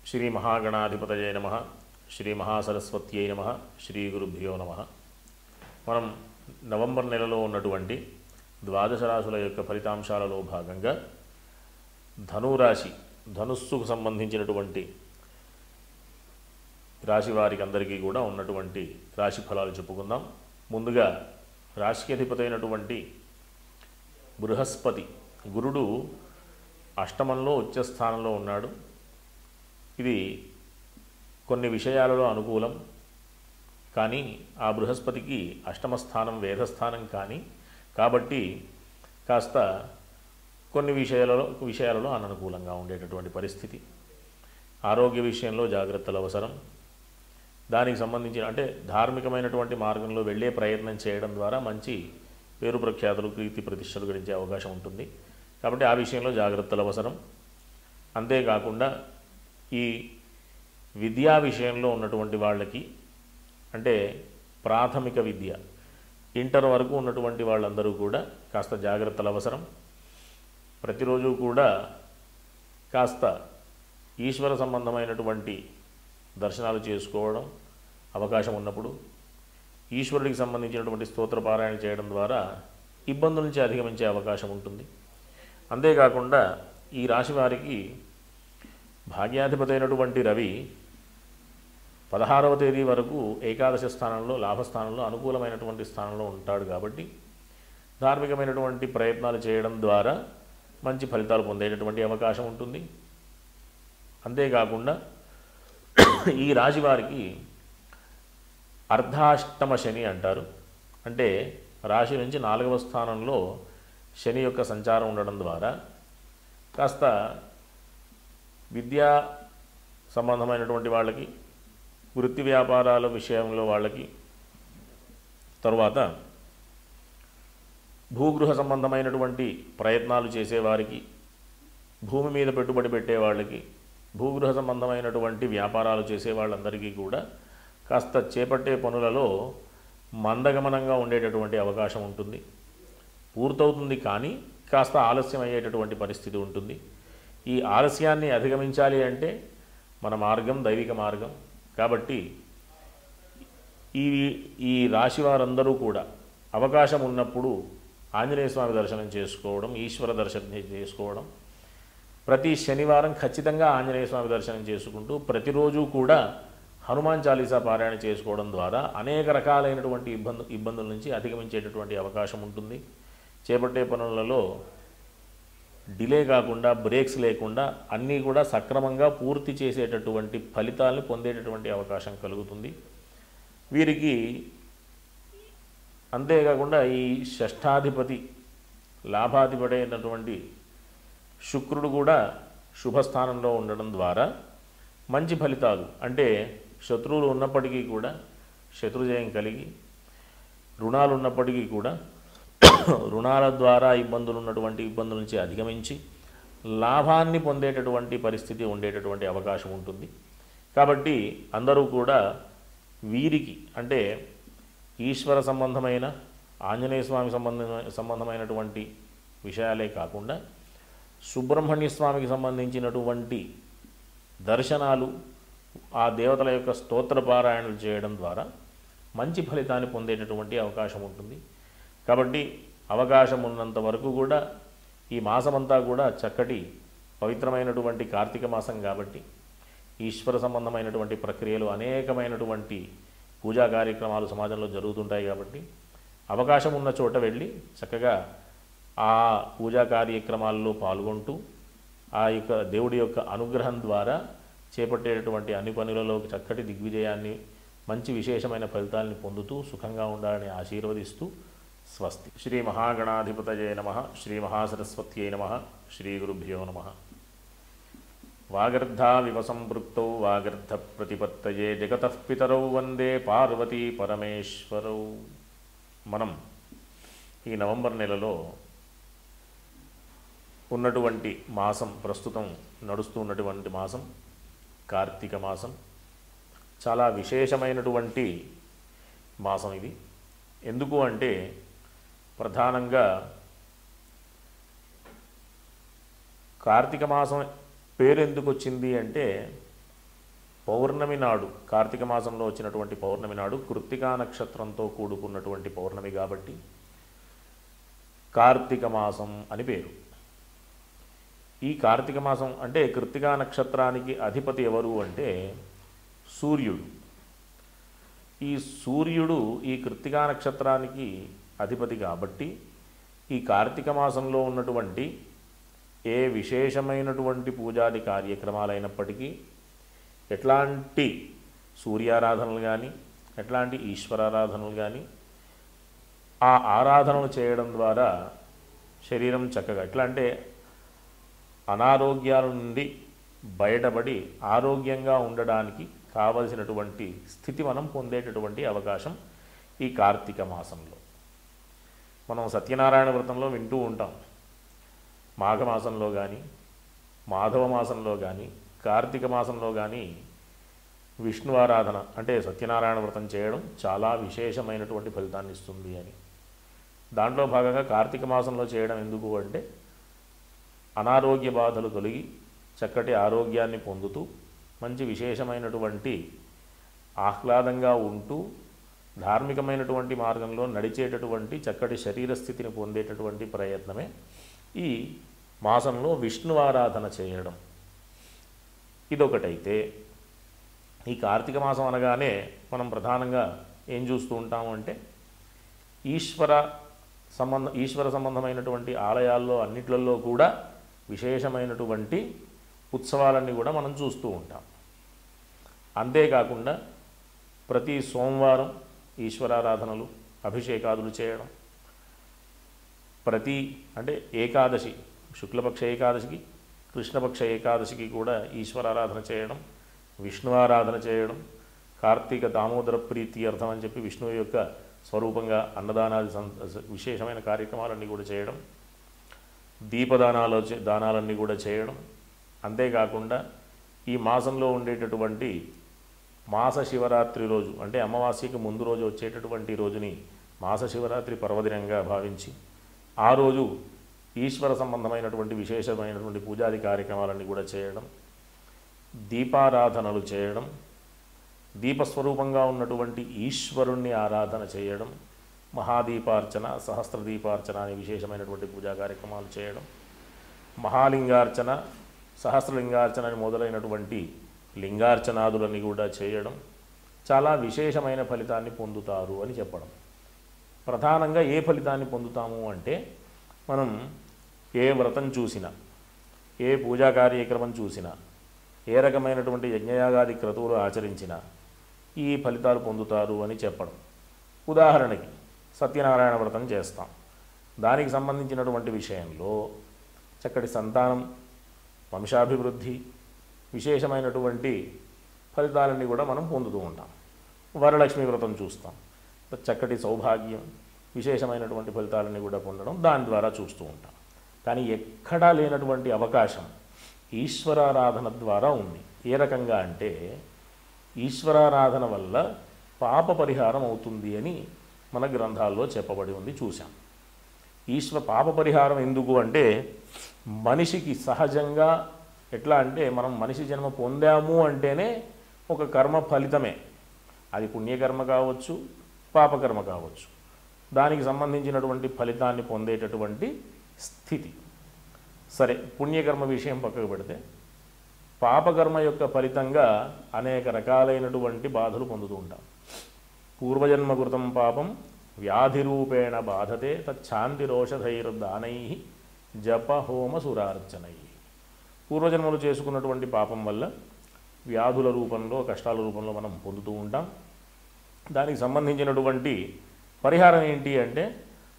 శ్రీ మహాగణాధిపతయే నమః. శ్రీ మహాసరస్వత్యై నమః. శ్రీ గురుభ్యో నమః. మనం నవంబర్ నెలలో ఉన్నటువంటి ద్వాదశ రాశుల యొక్క ఫలితాంశాలలో భాగంగా ధనురాశి, ధనుస్సుకు సంబంధించినటువంటి రాశి వారికి అందరికీ కూడా ఉన్నటువంటి రాశి ఫలాలు చెప్పుకుందాం. ముందుగా రాశికి అధిపతి అయినటువంటి బృహస్పతి గురుడు అష్టమంలో ఉచ్చస్థానంలో ఉన్నాడు. ఇది కొన్ని విషయాలలో అనుకూలం, కానీ ఆ బృహస్పతికి అష్టమ స్థానం వేదస్థానం కాబట్టి కాస్త కొన్ని విషయాలలో అననుకూలంగా ఉండేటటువంటి పరిస్థితి. ఆరోగ్య విషయంలో జాగ్రత్తలు అవసరం. దానికి సంబంధించిన అంటే ధార్మికమైనటువంటి మార్గంలో వెళ్ళే ప్రయత్నం చేయడం ద్వారా మంచి పేరు ప్రఖ్యాతులు, కీర్తి ప్రతిష్టలు గడించే అవకాశం ఉంటుంది. కాబట్టి ఆ విషయంలో జాగ్రత్తలు అవసరం. అంతేకాకుండా ఈ విద్యా విషయంలో ఉన్నటువంటి వాళ్ళకి, అంటే ప్రాథమిక విద్య ఇంటర్ వరకు ఉన్నటువంటి వాళ్ళందరూ కూడా కాస్త జాగ్రత్తలు అవసరం. ప్రతిరోజు కూడా కాస్త ఈశ్వర సంబంధమైనటువంటి దర్శనాలు చేసుకోవడం అవకాశం ఉన్నప్పుడు, ఈశ్వరుడికి సంబంధించినటువంటి స్తోత్ర పారాయణ చేయడం ద్వారా ఇబ్బందుల నుంచి అధిగమించే అవకాశం ఉంటుంది. అంతేకాకుండా ఈ రాశి వారికి భాగ్యాధిపతి అయినటువంటి రవి 16వ తేదీ వరకు ఏకాదశ స్థానంలో, లాభస్థానంలో, అనుకూలమైనటువంటి స్థానంలో ఉంటాడు. కాబట్టి ధార్మికమైనటువంటి ప్రయత్నాలు చేయడం ద్వారా మంచి ఫలితాలు పొందేటటువంటి అవకాశం ఉంటుంది. అంతేకాకుండా ఈ రాశి వారికి అర్ధాష్టమ శని అంటారు. అంటే రాశి నుంచి 4వ స్థానంలో శని యొక్క సంచారం ఉండడం ద్వారా కాస్త విద్యా సంబంధమైనటువంటి వాళ్ళకి, వృత్తి వ్యాపారాల విషయంలో వాళ్ళకి, తరువాత భూగృహ సంబంధమైనటువంటి ప్రయత్నాలు చేసేవారికి, భూమి మీద పెట్టుబడి పెట్టే వాళ్ళకి, భూగృహ సంబంధమైనటువంటి వ్యాపారాలు చేసే వాళ్ళందరికీ కూడా కాస్త చేపట్టే పనులలో మందగమనంగా ఉండేటటువంటి అవకాశం ఉంటుంది. పూర్తవుతుంది కానీ కాస్త ఆలస్యం అయ్యేటటువంటి పరిస్థితి ఉంటుంది. ఈ ఆలస్యాన్ని అధిగమించాలి అంటే మన మార్గం దైవిక మార్గం. కాబట్టి ఈ రాశి వారందరూ కూడా అవకాశం ఉన్నప్పుడు ఆంజనేయ స్వామి దర్శనం చేసుకోవడం, ఈశ్వర దర్శనం చేసుకోవడం, ప్రతి శనివారం ఖచ్చితంగా ఆంజనేయ స్వామి దర్శనం చేసుకుంటూ ప్రతిరోజు కూడా హనుమాన్ చాలీసా పారాయణ చేసుకోవడం ద్వారా అనేక రకాలైనటువంటి ఇబ్బందుల నుంచి అధిగమించేటటువంటి అవకాశం ఉంటుంది. చేపట్టే పనులలో డిలే కాకుండా, బ్రేక్స్ లేకుండా అన్నీ కూడా సక్రమంగా పూర్తి చేసేటటువంటి ఫలితాలను పొందేటటువంటి అవకాశం కలుగుతుంది వీరికి. అంతేకాకుండా ఈ షష్ఠాధిపతి, లాభాధిపతి అయినటువంటి శుక్రుడు కూడా శుభస్థానంలో ఉండడం ద్వారా మంచి ఫలితాలు, అంటే శత్రువులు ఉన్నప్పటికీ కూడా శత్రుజయం కలిగి, రుణాలు ఉన్నప్పటికీ కూడా రుణాల ద్వారా ఇబ్బందుల నుంచి అధిగమించి లాభాన్ని పొందేటటువంటి పరిస్థితి ఉండేటటువంటి అవకాశం ఉంటుంది. కాబట్టి అందరూ కూడా వీరికి, అంటే ఈశ్వర సంబంధమైన, ఆంజనేయ స్వామి సంబంధమైనటువంటి విషయాలే కాకుండా సుబ్రహ్మణ్య స్వామికి సంబంధించినటువంటి దర్శనాలు, ఆ దేవతల యొక్క స్తోత్ర పారాయణలు చేయడం ద్వారా మంచి ఫలితాన్ని పొందేటటువంటి అవకాశం ఉంటుంది. కాబట్టి అవకాశం ఉన్నంత వరకు కూడా ఈ మాసమంతా కూడా చక్కటి పవిత్రమైనటువంటి కార్తీక మాసం కాబట్టి ఈశ్వర సంబంధమైనటువంటి ప్రక్రియలు, అనేకమైనటువంటి పూజా కార్యక్రమాలు సమాజంలో జరుగుతుంటాయి. కాబట్టి అవకాశం ఉన్న చోట వెళ్ళి చక్కగా ఆ పూజా కార్యక్రమాల్లో పాల్గొంటూ ఆ యొక్క దేవుడి యొక్క అనుగ్రహం ద్వారా చేపట్టేటటువంటి అన్ని పనులలో చక్కటి దిగ్విజయాన్ని, మంచి విశేషమైన ఫలితాలని పొందుతూ సుఖంగా ఉండాలని ఆశీర్వదిస్తూ స్వస్తి. శ్రీ మహాగణాధిపతయే నమః. శ్రీ మహాసరస్వత్యై నమః. శ్రీ గురుభ్యో నమః. వాగర్ధావివ సంపృక్తౌ వాగర్ధ ప్రతిపత్తయే జగతః పితరౌ వందే పార్వతీ పరమేశ్వరౌ. మనం ఈ నవంబర్ నెలలో ఉన్నటువంటి మాసం, ప్రస్తుతం నడుస్తూ ఉన్నటువంటి మాసం కార్తీక మాసం. చాలా విశేషమైనటువంటి మాసం ఇది. ఎందుకు అంటే ప్రధానంగా కార్తీక మాసం పేరు ఎందుకు వచ్చింది అంటే పౌర్ణమి నాడు, కార్తీక మాసంలో వచ్చినటువంటి పౌర్ణమి నాడు కృత్తికా నక్షత్రంతో కూడుకున్నటువంటి పౌర్ణమి కాబట్టి కార్తీక మాసం అని పేరు. ఈ కార్తీక మాసం అంటే కృత్తికా నక్షత్రానికి అధిపతి ఎవరు అంటే సూర్యుడు. ఈ సూర్యుడు ఈ కృత్తికా నక్షత్రానికి అధిపతి కాబట్టి ఈ కార్తీక మాసంలో ఉన్నటువంటి ఏ విశేషమైనటువంటి పూజాది కార్యక్రమాలైనప్పటికీ, ఎట్లాంటి సూర్యారాధనలు కానీ, ఎట్లాంటి ఈశ్వరారాధనలు కానీ, ఆ ఆరాధనలు చేయడం ద్వారా శరీరం చక్కగా, ఎట్లా అంటే అనారోగ్యాల నుండి బయటపడి ఆరోగ్యంగా ఉండడానికి కావలసినటువంటి స్థితి మనం పొందేటటువంటి అవకాశం ఈ కార్తీక మాసంలో. మనం సత్యనారాయణ వ్రతంలో వింటూ ఉంటాం, మాఘమాసంలో కానీ, మాధవ మాసంలో కానీ, కార్తీక మాసంలో కానీ విష్ణు ఆరాధన అంటే సత్యనారాయణ వ్రతం చేయడం చాలా విశేషమైనటువంటి ఫలితాన్ని ఇస్తుంది అని. దాంట్లో భాగంగా కార్తీక మాసంలో చేయడం ఎందుకు అంటే అనారోగ్య బాధలు తొలగి చక్కటి ఆరోగ్యాన్ని పొందుతూ మంచి విశేషమైనటువంటి ఆహ్లాదంగా ఉంటూ ధార్మికమైనటువంటి మార్గంలో నడిచేటటువంటి చక్కటి శరీర స్థితిని పొందేటటువంటి ప్రయత్నమే ఈ మాసంలో విష్ణు ఆరాధన చేయడం. ఇదొకటైతే, ఈ కార్తీక మాసం అనగానే మనం ప్రధానంగా ఏం చూస్తూ ఉంటాము అంటే ఈశ్వర సంబంధమైనటువంటి ఆలయాల్లో అన్నిట్లలో కూడా విశేషమైనటువంటి ఉత్సవాలన్నీ కూడా మనం చూస్తూ ఉంటాం. అంతేకాకుండా ప్రతి సోమవారం ఈశ్వరారాధనలు, అభిషేకాదులు చేయడం, ప్రతి అంటే ఏకాదశి, శుక్లపక్ష ఏకాదశికి, కృష్ణపక్ష ఏకాదశికి కూడా ఈశ్వరారాధన చేయడం, విష్ణు ఆరాధన చేయడం, కార్తీక దామోదర ప్రీతి అర్థం అని చెప్పి విష్ణువు యొక్క స్వరూపంగా అన్నదానాది విశేషమైన కార్యక్రమాలన్నీ కూడా చేయడం, దానాలన్నీ కూడా చేయడం. అంతేకాకుండా ఈ మాసంలో ఉండేటటువంటి మాస శివరాత్రి రోజు అంటే అమావాస్యకి ముందు రోజు వచ్చేటటువంటి రోజుని మాస శివరాత్రి పర్వదినంగా భావించి ఆ రోజు ఈశ్వర సంబంధమైనటువంటి విశేషమైనటువంటి పూజాది కార్యక్రమాలన్నీ కూడా చేయడం, దీపారాధనలు చేయడం, దీపస్వరూపంగా ఉన్నటువంటి ఈశ్వరుణ్ణి ఆరాధన చేయడం, మహాదీపార్చన, సహస్రదీపార్చన అనే విశేషమైనటువంటి పూజా కార్యక్రమాలు చేయడం, మహాలింగార్చన, సహస్రలింగార్చన అని మొదలైనటువంటి లింగార్చనాదులని కూడా చేయడం చాలా విశేషమైన ఫలితాన్ని పొందుతారు అని చెప్పడం. ప్రధానంగా ఏ ఫలితాన్ని పొందుతాము అంటే మనం ఏ వ్రతం చూసినా, ఏ పూజా కార్యక్రమం చూసినా, ఏ రకమైనటువంటి యజ్ఞయాగాది క్రతువులు ఆచరించినా ఈ ఫలితాలు పొందుతారు అని చెప్పడం. ఉదాహరణకి సత్యనారాయణ వ్రతం చేస్తాం, దానికి సంబంధించినటువంటి విషయంలో చక్కటి సంతానం, వంశాభివృద్ధి, విశేషమైనటువంటి ఫలితాలన్నీ కూడా మనం పొందుతూ ఉంటాం. వరలక్ష్మి వ్రతం చూస్తాం, చక్కటి సౌభాగ్యం, విశేషమైనటువంటి ఫలితాలన్నీ కూడా పొందడం దాని ద్వారా చూస్తూ ఉంటాం. కానీ ఎక్కడా లేనటువంటి అవకాశం ఈశ్వరారాధన ద్వారా ఉంది. ఏ రకంగా అంటే ఈశ్వరారాధన వల్ల పాప పరిహారం అవుతుంది అని మన గ్రంథాల్లో చెప్పబడి ఉంది, చూసాం. పాప పరిహారం ఎందుకు అంటే మనిషికి సహజంగా ఎట్లా అంటే మనం మనిషి జన్మ పొందాము అంటేనే ఒక కర్మ ఫలితమే, అది పుణ్యకర్మ కావచ్చు, పాపకర్మ కావచ్చు, దానికి సంబంధించినటువంటి ఫలితాన్ని పొందేటటువంటి స్థితి. సరే, పుణ్యకర్మ విషయం పక్కకు పెడితే పాపకర్మ యొక్క ఫలితంగా అనేక రకాలైనటువంటి బాధలు పొందుతూ ఉంటాం. పూర్వజన్మకృతం పాపం వ్యాధిరూపేణ బాధతే తచ్ఛాంతిరోషధైర్దానై జప హోమ సురార్చనై. పూర్వజన్మలు చేసుకున్నటువంటి పాపం వల్ల వ్యాధుల రూపంలో, కష్టాల రూపంలో మనం పొందుతూ ఉంటాం. దానికి సంబంధించినటువంటి పరిహారం ఏంటి అంటే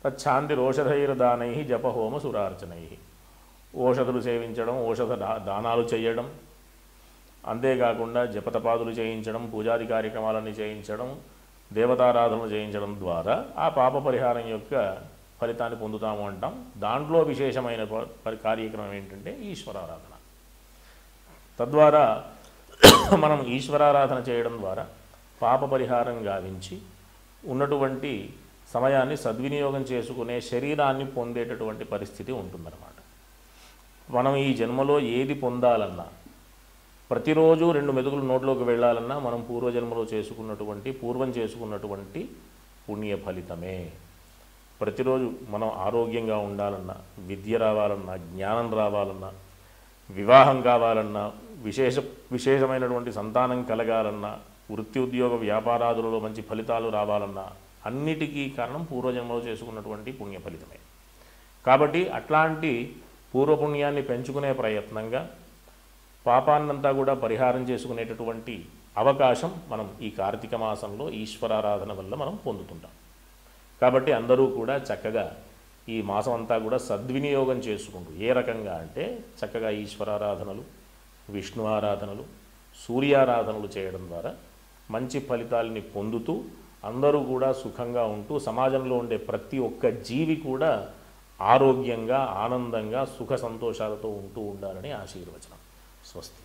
తచ్ఛాంతిరోషధైర్దానై జప హోమ సురార్చనై. ఓషధులు సేవించడం, ఔషధ దానాలు చేయడం, అంతేకాకుండా జపతపాదులు చేయించడం, పూజాది కార్యక్రమాలన్నీ చేయించడం, దేవతారాధనలు చేయించడం ద్వారా ఆ పాప పరిహారం యొక్క ఫలితాన్ని పొందుతాము అంటాం. దాంట్లో విశేషమైన కార్యక్రమం ఏంటంటే ఈశ్వరారాధన. తద్వారా మనం ఈశ్వరారాధన చేయడం ద్వారా పాప పరిహారం గావించి ఉన్నటువంటి సమయాన్ని సద్వినియోగం చేసుకునే శరీరాన్ని పొందేటటువంటి పరిస్థితి ఉంటుందన్నమాట. మనం ఈ జన్మలో ఏది పొందాలన్నా ప్రతిరోజు 2 మెతుకులు నోట్లోకి వెళ్ళాలన్నా మనం పూర్వం చేసుకున్నటువంటి పుణ్య ఫలితమే. ప్రతిరోజు మనం ఆరోగ్యంగా ఉండాలన్నా, విద్య రావాలన్నా, జ్ఞానం రావాలన్నా, వివాహం కావాలన్నా, విశేషమైనటువంటి సంతానం కలగాలన్నా, వృత్తి ఉద్యోగ వ్యాపారాదులలో మంచి ఫలితాలు రావాలన్నా అన్నిటికీ కారణం పూర్వజన్మలో చేసుకున్నటువంటి పుణ్య ఫలితమే. కాబట్టి అట్లాంటి పూర్వపుణ్యాన్ని పెంచుకునే ప్రయత్నంగా పాపాన్నంతా కూడా పరిహారం చేసుకునేటటువంటి అవకాశం మనం ఈ కార్తీక మాసంలో ఈశ్వరారాధన వల్ల మనం పొందుతుంటాం. కాబట్టి అందరూ కూడా చక్కగా ఈ మాసం అంతా కూడా సద్వినియోగం చేసుకుంటూ, ఏ రకంగా అంటే చక్కగా ఈశ్వరారాధనలు, విష్ణు ఆరాధనలు, సూర్యారాధనలు చేయడం ద్వారా మంచి ఫలితాలని పొందుతూ అందరూ కూడా సుఖంగా ఉంటూ సమాజంలో ఉండే ప్రతి ఒక్క జీవి కూడా ఆరోగ్యంగా, ఆనందంగా, సుఖ సంతోషాలతో ఉంటూ ఉండాలని ఆశీర్వచనం. స్వస్తి.